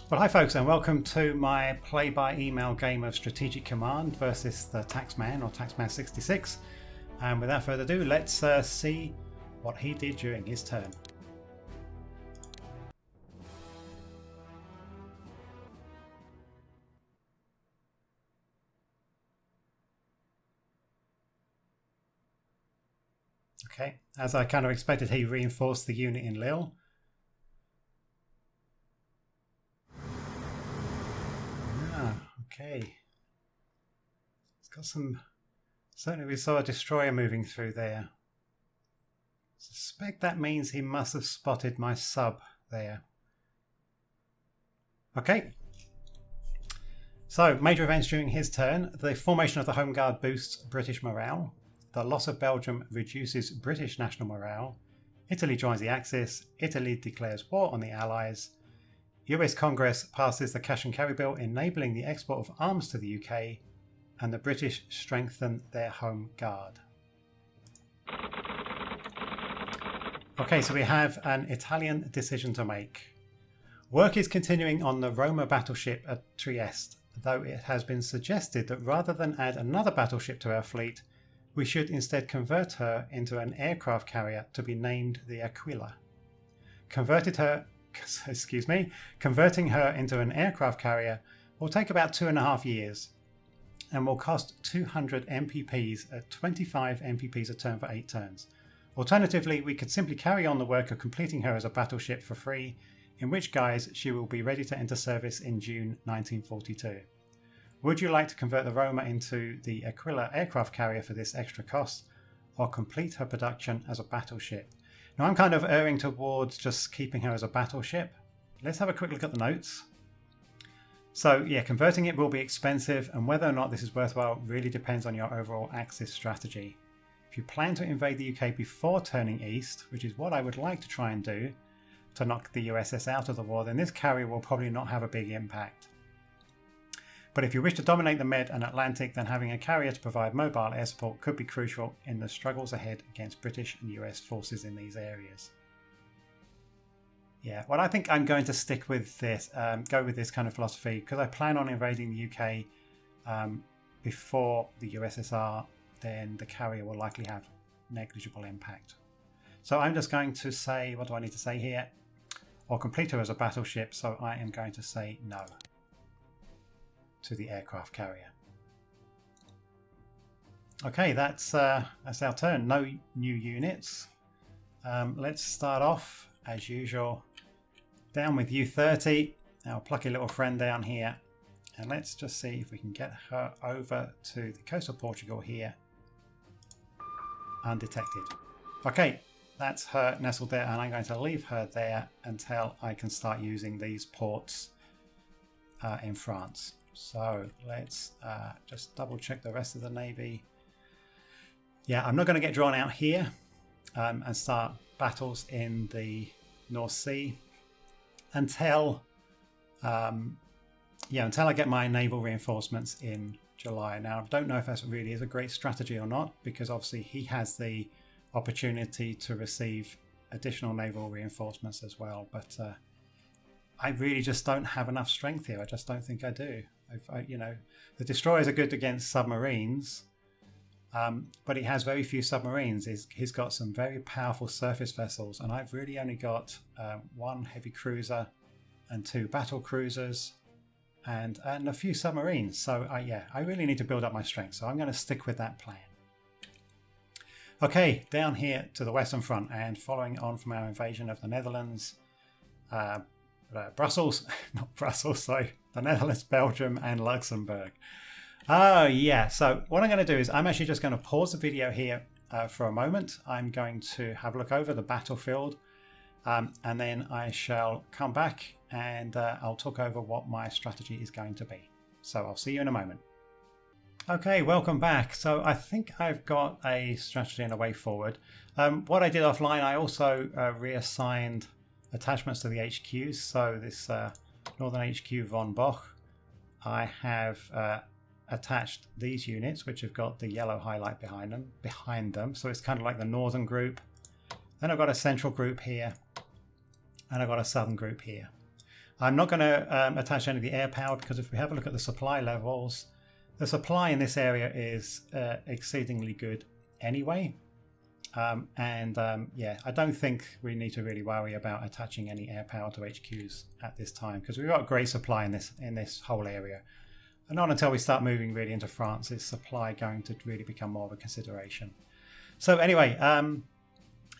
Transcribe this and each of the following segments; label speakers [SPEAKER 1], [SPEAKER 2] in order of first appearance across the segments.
[SPEAKER 1] Well, hi folks, and welcome to my play-by-email game of Strategic Command versus the Taxman, or Taxman 66. And without further ado, let's see what he did during his turn. Okay, as I kind of expected, he reinforced the unit in Lille. Okay. It's got some... Certainly we saw a destroyer moving through there. Suspect that means he must have spotted my sub there. Okay. So, major events during his turn. The formation of the Home Guard boosts British morale. The loss of Belgium reduces British national morale. Italy joins the Axis. Italy declares war on the Allies. US Congress passes the Cash and Carry Bill enabling the export of arms to the UK, and the British strengthen their Home Guard. Okay, so we have an Italian decision to make. Work is continuing on the Roma battleship at Trieste, though it has been suggested that rather than add another battleship to our fleet, we should instead convert her into an aircraft carrier to be named the Aquila. Converting her into an aircraft carrier will take about 2.5 years and will cost 200 MPPs at 25 MPPs a turn for 8 turns. Alternatively, we could simply carry on the work of completing her as a battleship for free, in which guise she will be ready to enter service in June 1942. Would you like to convert the Roma into the Aquila aircraft carrier for this extra cost, or complete her production as a battleship? Now, I'm kind of erring towards just keeping her as a battleship. Let's have a quick look at the notes. So yeah, converting it will be expensive, and whether or not this is worthwhile really depends on your overall Axis strategy. If you plan to invade the UK before turning east, which is what I would like to try and do to knock the USS out of the war, then this carrier will probably not have a big impact. But if you wish to dominate the Med and Atlantic, then having a carrier to provide mobile air support could be crucial in the struggles ahead against British and US forces in these areas. Yeah, well, I think I'm going to stick with this, go with this kind of philosophy, because I plan on invading the UK before the USSR, then the carrier will likely have negligible impact. So I'm just going to say, what do I need to say here? Or complete her as a battleship, so I am going to say no to the aircraft carrier. Okay, that's our turn. No new units. Let's start off as usual down with U30, our plucky little friend down here, and let's just see if we can get her over to the coast of Portugal here undetected. Okay, that's her nestled there, and I'm going to leave her there until I can start using these ports in France. So let's just double check the rest of the Navy. Yeah, I'm not going to get drawn out here and start battles in the North Sea until until I get my naval reinforcements in July. Now, I don't know if that really is a great strategy or not, because obviously he has the opportunity to receive additional naval reinforcements as well, but I really just don't have enough strength here. I just don't think I do. The destroyers are good against submarines, but he has very few submarines. He's got some very powerful surface vessels, and I've really only got 1 heavy cruiser and 2 battle cruisers and a few submarines. So I really need to build up my strength. So I'm going to stick with that plan. Okay, down here to the Western Front, and following on from our invasion of the Netherlands, Brussels, not Brussels, sorry, the Netherlands, Belgium and Luxembourg. Oh yeah, so what I'm going to do is I'm actually just going to pause the video here for a moment. I'm going to have a look over the battlefield, and then I shall come back and I'll talk over what my strategy is going to be. So I'll see you in a moment. Okay, welcome back. So I think I've got a strategy and a way forward. What I did offline, I also reassigned attachments to the HQs. So this Northern HQ von Boch, I have attached these units, which have got the yellow highlight behind them. So it's kind of like the northern group. Then I've got a central group here, and I've got a southern group here. I'm not going to attach any of the air power, because if we have a look at the supply levels, the supply in this area is exceedingly good anyway. Yeah, I don't think we need to really worry about attaching any air power to HQs at this time, because we've got a great supply in this whole area. And not until we start moving really into France is supply going to really become more of a consideration. So anyway,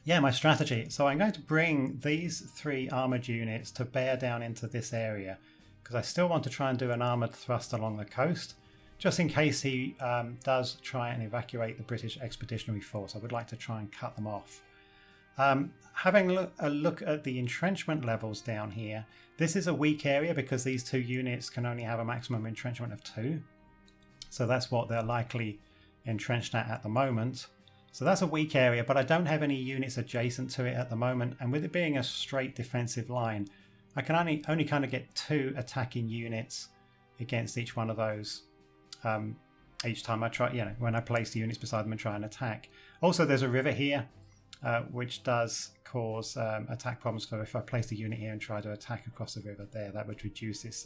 [SPEAKER 1] yeah, my strategy. So I'm going to bring these 3 armoured units to bear down into this area, because I still want to try and do an armoured thrust along the coast, just in case he does try and evacuate the British Expeditionary Force. I would like to try and cut them off. Having a look at the entrenchment levels down here, this is a weak area because these 2 units can only have a maximum entrenchment of 2. So that's what they're likely entrenched at the moment. So that's a weak area, but I don't have any units adjacent to it at the moment. And with it being a straight defensive line, I can only kind of get 2 attacking units against each one of those. Each time I try, when I place the units beside them and try and attack. Also, there's a river here, which does cause attack problems for if I place the unit here and try to attack across the river there. That would reduce its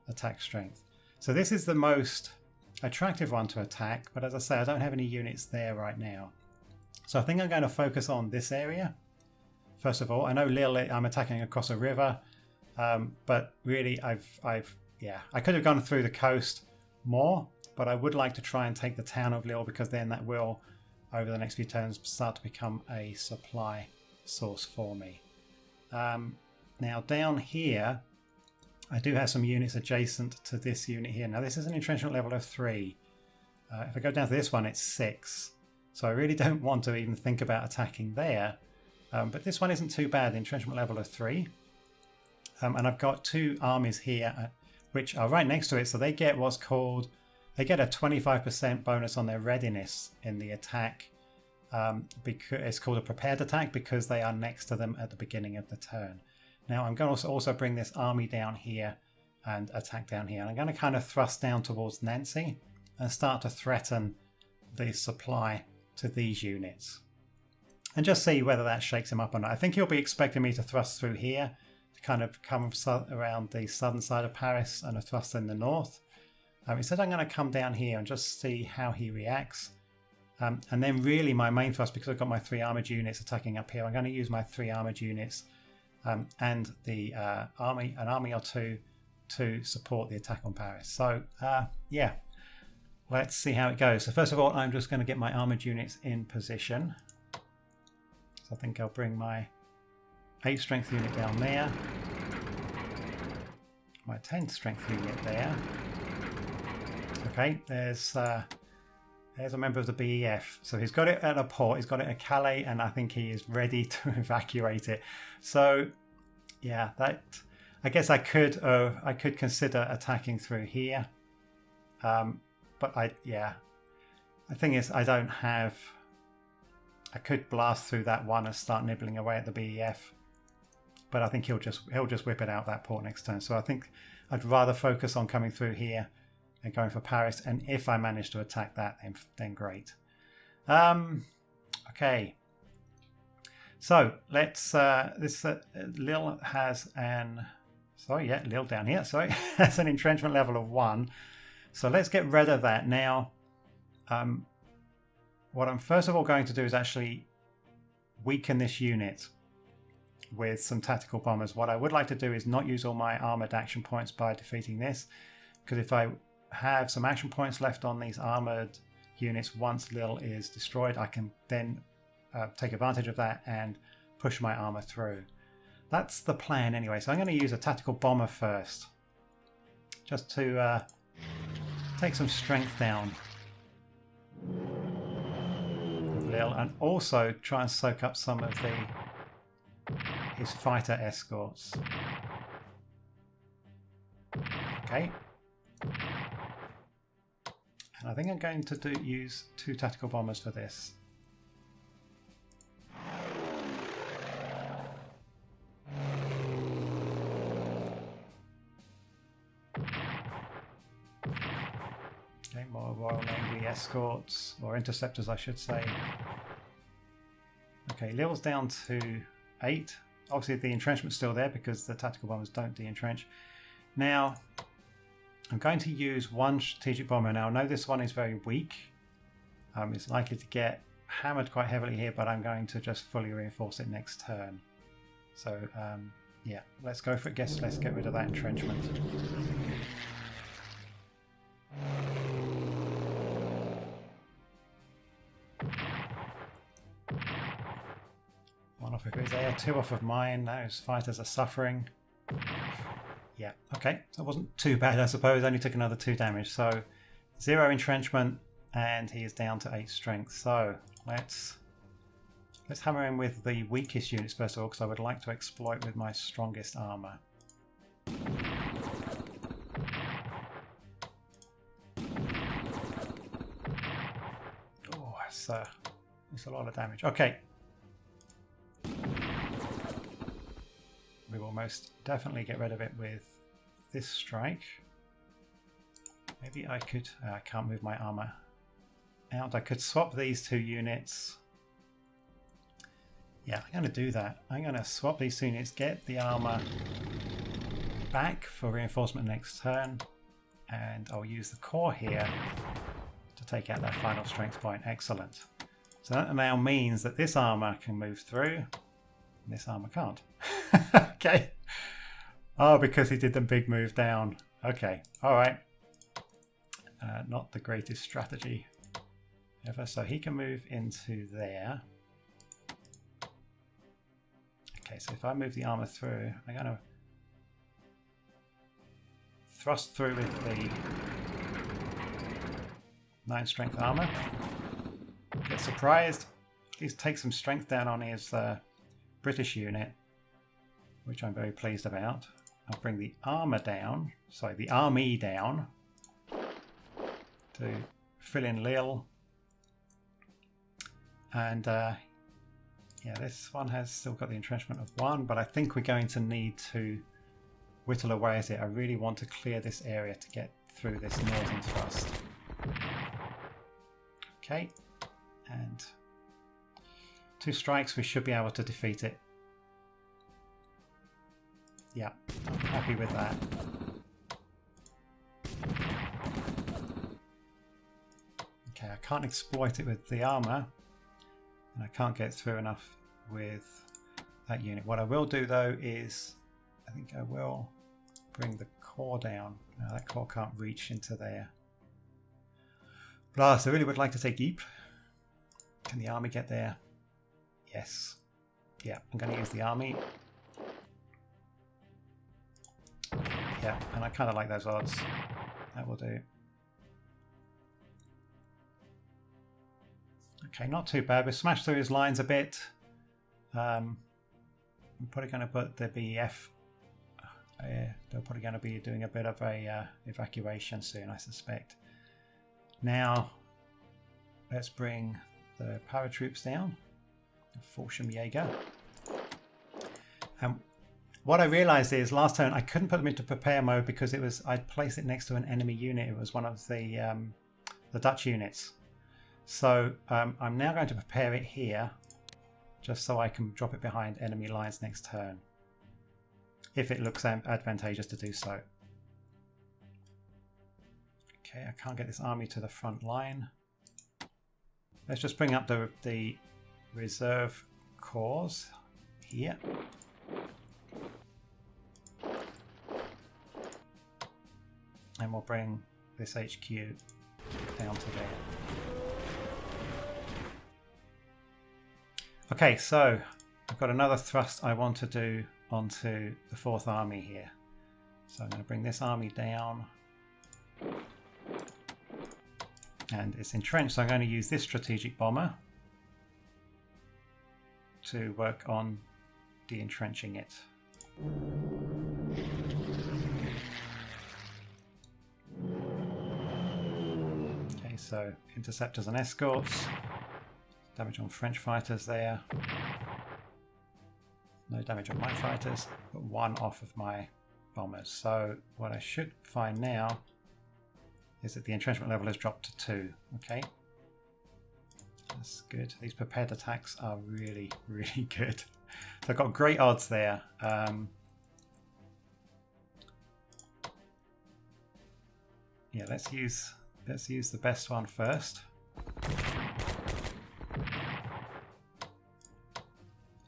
[SPEAKER 1] attack strength. So this is the most attractive one to attack, but as I say, I don't have any units there right now. So I think I'm going to focus on this area. First of all, I know Lille, I'm attacking across a river, but really I could have gone through the coast more, but I would like to try and take the town of Lille, because then that will, over the next few turns, start to become a supply source for me. Now down here, I do have some units adjacent to this unit here. Now this is an entrenchment level of 3. If I go down to this one, it's 6. So I really don't want to even think about attacking there. But this one isn't too bad, entrenchment level of 3. And I've got 2 armies here, which are right next to it. So they get what's called, they get a 25% bonus on their readiness in the attack. Because it's called a prepared attack, because they are next to them at the beginning of the turn. Now I'm going to also bring this army down here and attack down here. And I'm going to kind of thrust down towards Nancy and start to threaten the supply to these units. And just see whether that shakes him up or not. I think he'll be expecting me to thrust through here, to kind of come around the southern side of Paris and a thrust in the north. Instead, I'm going to come down here and just see how he reacts. And then really my main thrust, because I've got my 3 armoured units attacking up here, I'm going to use my 3 armoured units and the an army or 2 to support the attack on Paris. So yeah, let's see how it goes. So first of all, I'm just going to get my armoured units in position. So I think I'll bring my 8 strength unit down there, my 10 strength unit there. Okay, there's a member of the BEF. So he's got it at a port, he's got it at Calais, and I think he is ready to evacuate it. So yeah, that, I guess I could consider attacking through here. But the thing is, I don't have, I could blast through that one and start nibbling away at the BEF. But I think he'll just whip it out that port next turn. So I think I'd rather focus on coming through here and going for Paris. And if I manage to attack that, then great. Okay. So let's. Lille has an. Sorry, yeah, Lille down here. Sorry, has an entrenchment level of 1. So let's get rid of that now. What I'm first of all going to do is actually weaken this unit with some tactical bombers. What I would like to do is not use all my armoured action points by defeating this, because if I have some action points left on these armoured units once Lille is destroyed, I can then take advantage of that and push my armour through. That's the plan anyway. So I'm going to use a tactical bomber first, just to take some strength down with Lille, and also try and soak up some of his fighter escorts. Okay. And I think I'm going to use 2 tactical bombers for this. Okay, more Royal Navy escorts, or interceptors I should say. Okay, Lille's down to 8. Obviously the entrenchment's still there because the tactical bombers don't de-entrench. Now I'm going to use one strategic bomber. Now I know this one is very weak. It's likely to get hammered quite heavily here, but I'm going to just fully reinforce it next turn. So yeah, let's go for it. Let's get rid of that entrenchment. One off of his air, two off of mine. Those fighters are suffering. Yeah, okay, so it wasn't too bad, I suppose. Only took another 2 damage. So 0 entrenchment, and he is down to 8 strength. So let's hammer in with the weakest units first of all, because I would like to exploit with my strongest armor. Oh, that's a lot of damage. Okay. We will most definitely get rid of it with this strike. Maybe I could... I can't move my armor out. I could swap these 2 units. Yeah, I'm going to do that. I'm going to swap these 2 units, get the armor back for reinforcement next turn, and I'll use the core here to take out that final strength point. Excellent. So that now means that this armor can move through, and this armor can't. Okay. Oh, because he did the big move down. Okay. All right. Not the greatest strategy ever. So he can move into there. Okay, so if I move the armor through, I'm going to thrust through with the 9 strength armor. Get surprised. At least take some strength down on his British unit, which I'm very pleased about. I'll bring the armor down, sorry, the army down to fill in Lille. And yeah, this one has still got the entrenchment of 1, but I think we're going to need to whittle away at it. I really want to clear this area to get through this northern thrust. Okay, and 2 strikes, we should be able to defeat it. Yeah, I'm happy with that. Okay, I can't exploit it with the armor, and I can't get through enough with that unit. What I will do though is, I think I will bring the core down. Now that core can't reach into there. Blast, I really would like to take Ypres. Can the army get there? Yes. Yeah, I'm going to use the army. Yeah, and I kind of like those odds. That will do. Okay, not too bad. We smashed through his lines a bit. We're probably going to put the BEF. They're probably going to be doing a bit of a evacuation soon, I suspect. Now, let's bring the paratroops down. Fallschirmjäger. What I realized is last turn I couldn't put them into prepare mode because it was I'd placed it next to an enemy unit. It was one of the Dutch units. So I'm now going to prepare it here just so I can drop it behind enemy lines next turn if it looks advantageous to do so. Okay, I can't get this army to the front line. Let's just bring up the reserve corps here. And we'll bring this HQ down to there. Okay, so I've got another thrust I want to do onto the 4th Army here. So I'm going to bring this army down. And it's entrenched, so I'm going to use this strategic bomber to work on de-entrenching it. Okay, so interceptors and escorts. Damage on French fighters there. No damage on my fighters, but 1 off of my bombers. So what I should find now is that the entrenchment level has dropped to 2. Okay, that's good. These prepared attacks are really, really good. I've got great odds there. Yeah, let's use the best one first.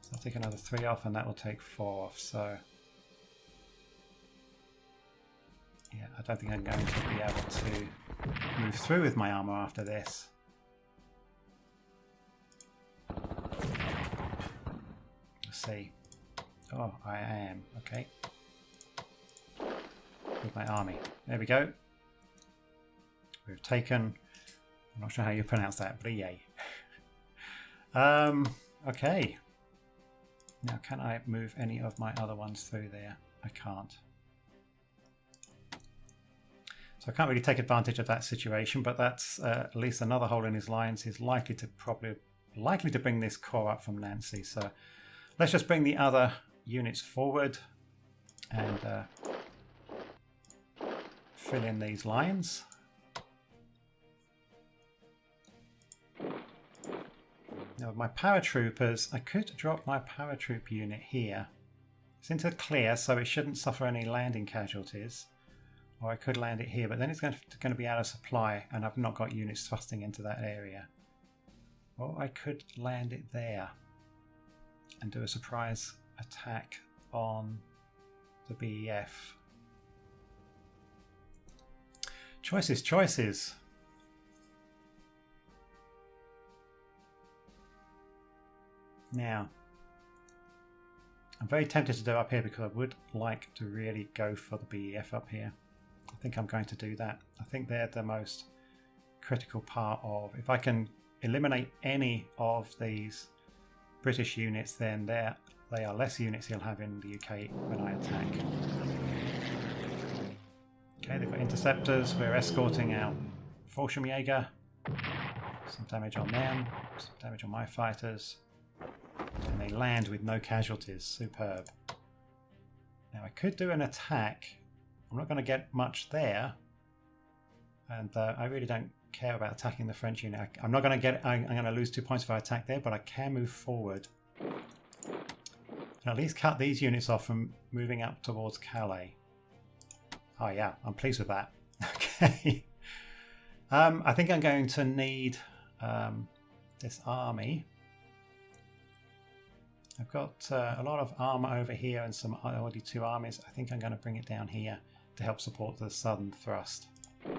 [SPEAKER 1] So I'll take another 3 off, and that will take 4 off. So yeah, I don't think I'm going to be able to move through with my armor after this. Let's see. Oh, I am. Okay. With my army. There we go. We've taken... I'm not sure how you pronounce that, but yay. Okay. Now, can I move any of my other ones through there? I can't. So I can't really take advantage of that situation, but that's at least another hole in his lines. He's likely to bring this core up from Nancy. So let's just bring the other units forward and fill in these lines. Now with my paratroopers, I could drop my paratroop unit here. It's into clear, so it shouldn't suffer any landing casualties. Or I could land it here, but then it's going to be out of supply, and I've not got units thrusting into that area. Or I could land it there and do a surprise attack on the BEF. Choices, choices. Now, I'm very tempted to do up here because I would like to really go for the BEF up here. I think I'm going to do that. I think they're the most critical part of... If I can eliminate any of these British units, then they are less units he'll have in the UK when I attack. Okay, they've got interceptors. We're escorting out Fallschirmjäger. Some damage on them. Some damage on my fighters. And they land with no casualties. Superb. Now I could do an attack. I'm not going to get much there. And I really don't care about attacking the French unit. I'm not going to get... I'm going to lose 2 points if I attack there, but I can move forward. And at least cut these units off from moving up towards Calais. Oh yeah, I'm pleased with that. Okay. I think I'm going to need this army. I've got a lot of armor over here and some already 2 armies. I think I'm going to bring it down here to help support the southern thrust. There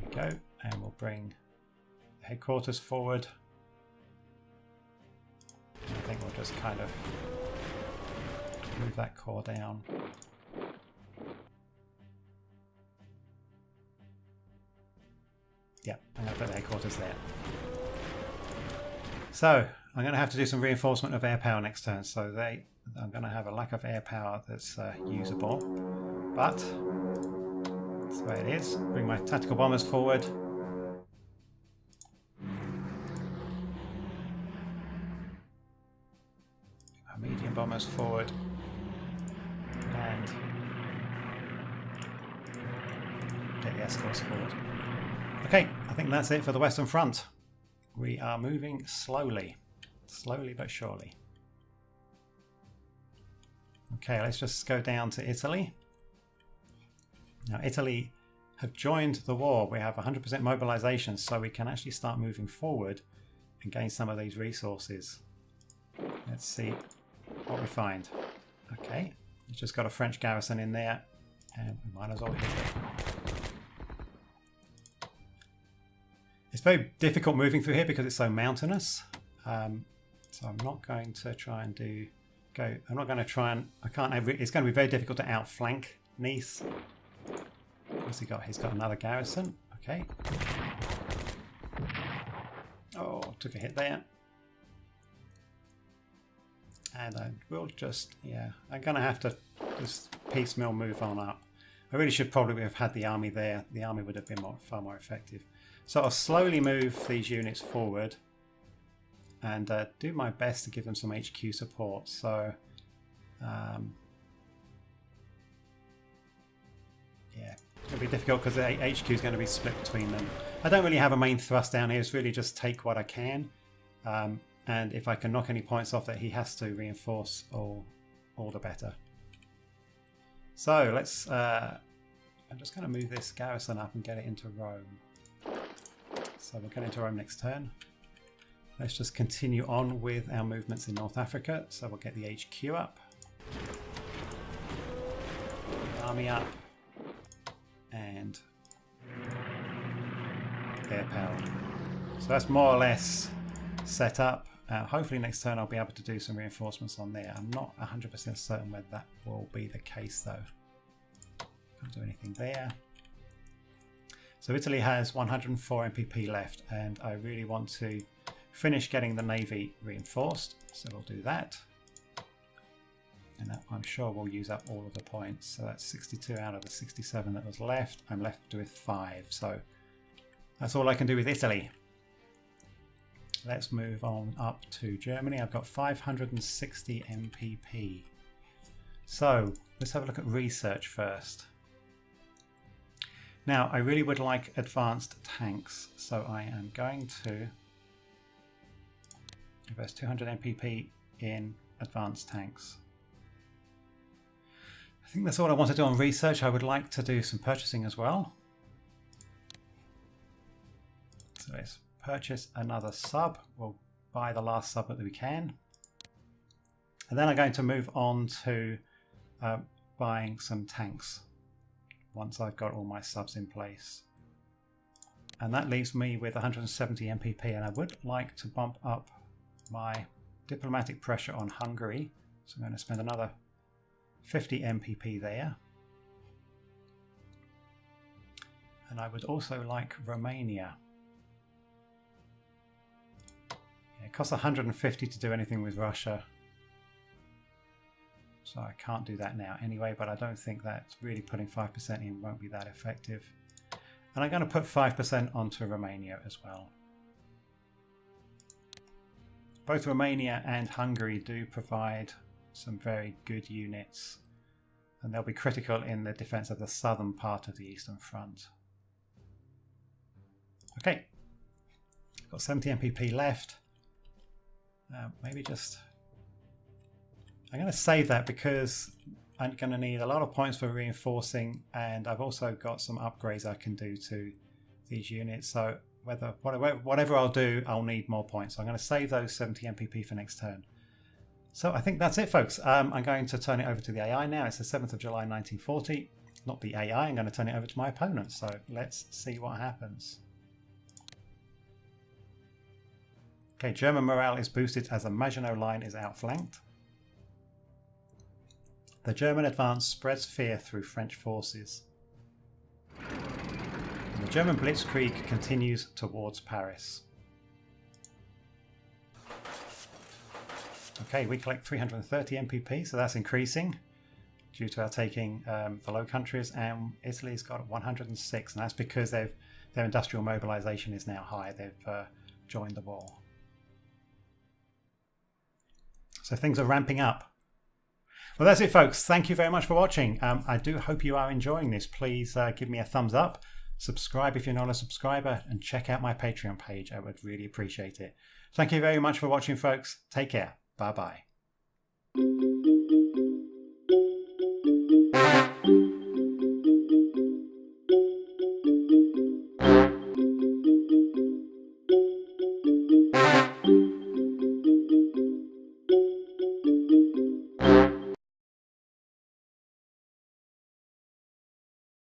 [SPEAKER 1] we go. And we'll bring the headquarters forward. I think we'll just kind of move that core down. Yeah, I'm going to put the headquarters there. So I'm going to have to do some reinforcement of air power next turn. So I'm going to have a lack of air power that's usable. But that's the way it is. Bring my tactical bombers forward. Our medium bombers forward. And get the escorts forward. Okay, I think that's it for the Western Front. We are moving slowly. Slowly but surely. Okay, let's just go down to Italy. Now, Italy have joined the war. We have 100% mobilization, so we can actually start moving forward and gain some of these resources. Let's see what we find. Okay, we've just got a French garrison in there, and we might as well hit it. It's very difficult moving through here because it's so mountainous. So I'm not going to try and I'm not going to try and... it's going to be very difficult to outflank Nice. What's he got? He's got another garrison. Okay. Oh, took a hit there. And I will just... Yeah, I'm going to have to just piecemeal move on up. I really should probably have had the army there. The army would have been far more effective. So I'll slowly move these units forward and do my best to give them some HQ support. So, yeah, it's going to be difficult because the HQ is going to be split between them. I don't really have a main thrust down here. It's really just take what I can. And if I can knock any points off that he has to reinforce, all the better. So let's, I'm just going to move this garrison up and get it into Rome. So we'll get into Rome next turn. Let's just continue on with our movements in North Africa. So we'll get the HQ up. The army up. And air power. So that's more or less set up. Hopefully next turn I'll be able to do some reinforcements on there. I'm not 100% certain whether that will be the case though. Can't do anything there. So Italy has 104 MPP left, and I really want to finish getting the navy reinforced. So we'll do that. And that, I'm sure we'll use up all of the points. So that's 62 out of the 67 that was left. I'm left with 5. So that's all I can do with Italy. Let's move on up to Germany. I've got 560 MPP. So let's have a look at research first. Now, I really would like advanced tanks, so I am going to invest 200 MPP in advanced tanks. I think that's all I want to do on research. I would like to do some purchasing as well. So let's purchase another sub. We'll buy the last sub that we can. And then I'm going to move on to buying some tanks once I've got all my subs in place. And that leaves me with 170 MPP, and I would like to bump up my diplomatic pressure on Hungary. So I'm going to spend another 50 MPP there. And I would also like Romania. Yeah, it costs 150 to do anything with Russia. So I can't do that now anyway, but I don't think that really putting 5% in won't be that effective. And I'm going to put 5% onto Romania as well. Both Romania and Hungary do provide some very good units, and they'll be critical in the defense of the southern part of the Eastern Front. Okay, got 70 MPP left. Maybe just... I'm going to save that because I'm going to need a lot of points for reinforcing, and I've also got some upgrades I can do to these units. So whatever I'll do, I'll need more points. So I'm going to save those 70 MPP for next turn. So I think that's it, folks. I'm going to turn it over to the AI now. It's the 7th of July 1940. Not the AI, I'm going to turn it over to my opponent. So let's see what happens. Okay, German morale is boosted as the Maginot Line is outflanked. The German advance spreads fear through French forces. And the German blitzkrieg continues towards Paris. Okay, we collect 330 MPP, so that's increasing due to our taking the Low Countries, and Italy's got 106, and that's because their industrial mobilization is now high. They've joined the war. So things are ramping up. Well, that's it, folks. Thank you very much for watching. I do hope you are enjoying this. Please give me a thumbs up, subscribe if you're not a subscriber, and check out my Patreon page. I would really appreciate it. Thank you very much for watching, folks. Take care. Bye-bye.